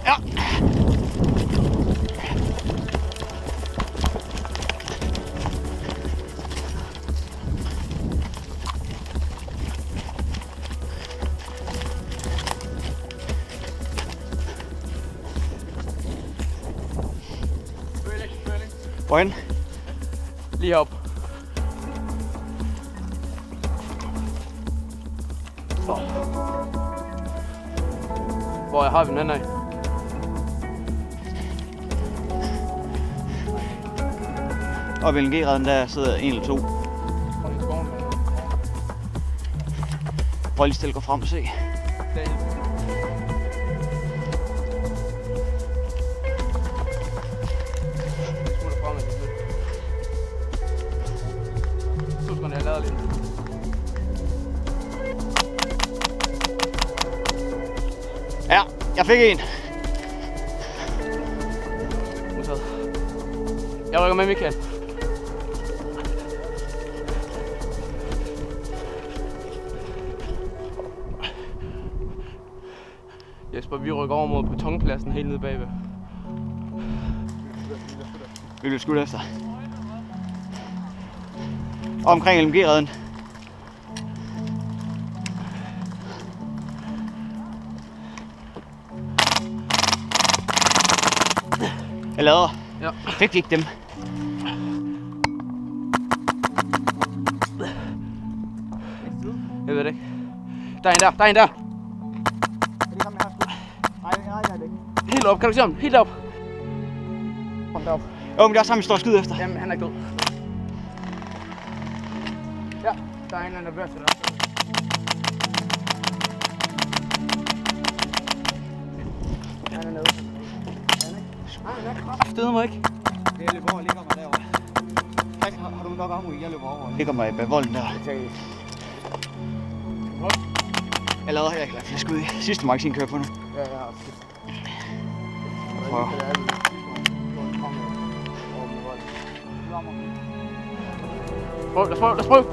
Ja. Hvorhen? Lige herop. Så. Hvor har vi den anden af? Og ved LNG-redden der sidder en eller to. Prøv lige stille, gå frem og se. Ja, jeg fik en. Jeg rykker med Michael. Jesper, vi rykker over mod betonpladsen helt nede bagved. Vi bliver skudt efter. Omkring LMG-redden. Jeg lader. Ja. Fik vi ikke dem? Jeg ved det ikke. Der er en der, der er en der. Er det ham, jeg har skudt? Nej, det er det ikke. Helt op, kan du se ham? Helt op. Kom derop. Jo, men det er også ham, vi står og skyder efter. Jamen, han er ikke død. Ja, der er en eller anden, der bliver til dig. Han er nede. Støder mig ikke. Jeg løber over og ligger mig derovre. Har du nok ammo i? Jeg løber over og ligger mig bag volden der. Jeg lader her, jeg skal ud i. Sidste magasin kører på nu. Ja, jeg har sidste. Prøv. Lad os prøve.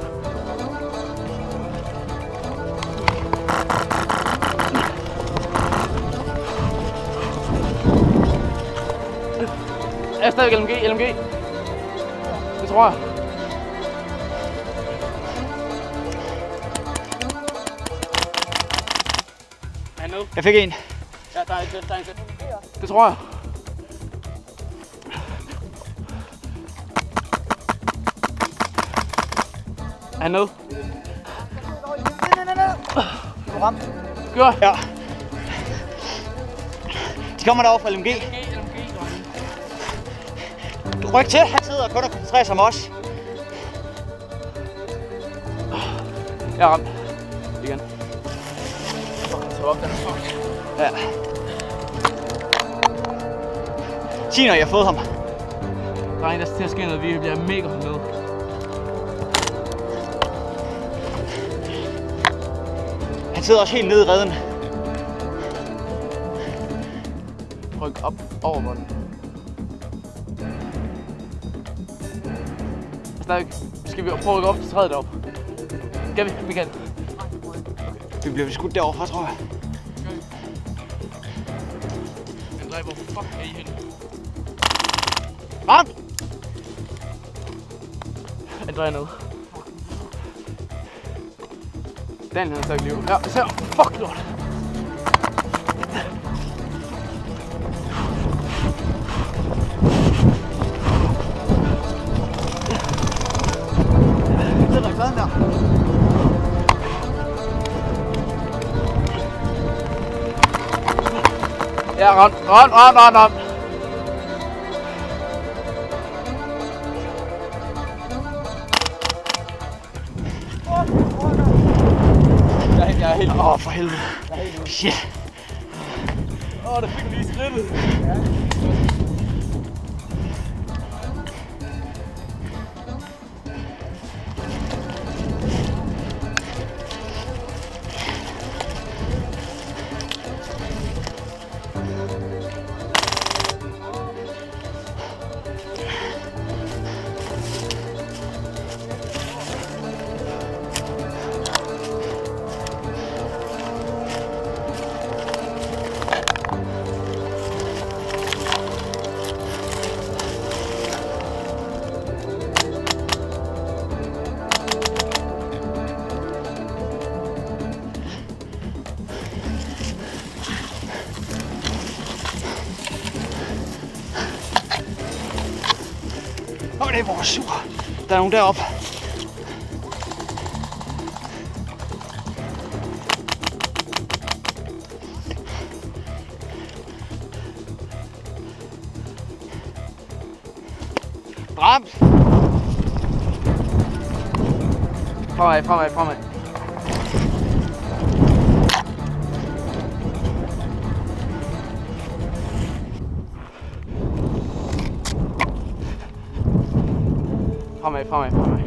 Jeg er stadig LMG. Det tror jeg. Er han nede? Jeg fik en. Ja, der er en til. Det tror jeg. Er han nede? Du ramt. Gør. Ja. De kommer derovre fra LMG. Du ryk til. Han sidder og kun og koncentrerer sig om os. Jeg er ramt. Igen. Så op der. Ja. Sig, når jeg har fået ham. Der er en, der til at ske noget. Vi bliver mega med. Han sidder også helt nede i redden. Ryk op over volden. Stadig. Skal vi prøve at rykke op til træet deroppe? Skal vi? Vi kan. Vi bliver skudt derovre fra, tror jeg. André, hvor fuck er I henne? Ramt! André er nede. Daniel har stadig liv. Ja, så fuck lort. Ja, run. Jeg er helt... Åh, for helvede. Shit. Der fik lige skridtet. Ja. hvor sur. Der er nogen deroppe. Ramt! Fremad, fremad, fremad. Fremad, fremad, fremad.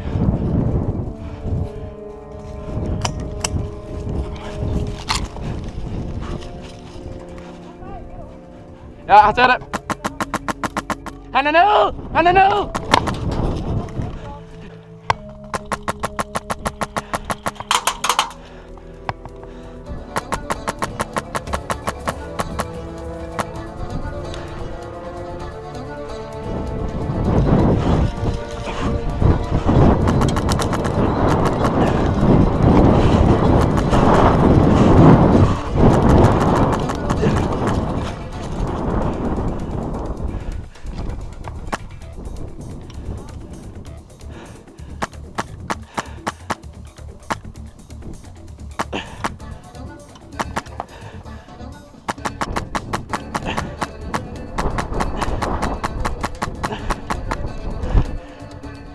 Ja, jeg har taget det. Han er nede! Han er nede!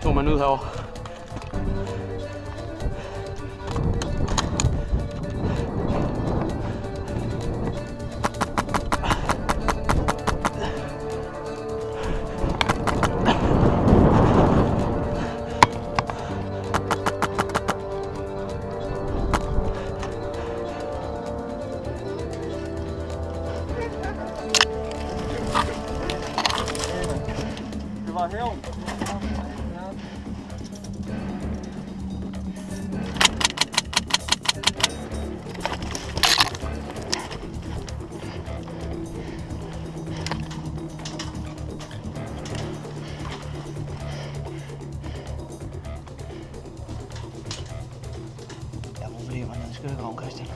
Tog man ud herovre. Det var herovre. Der er problemer nede i skyttegraven, Christian.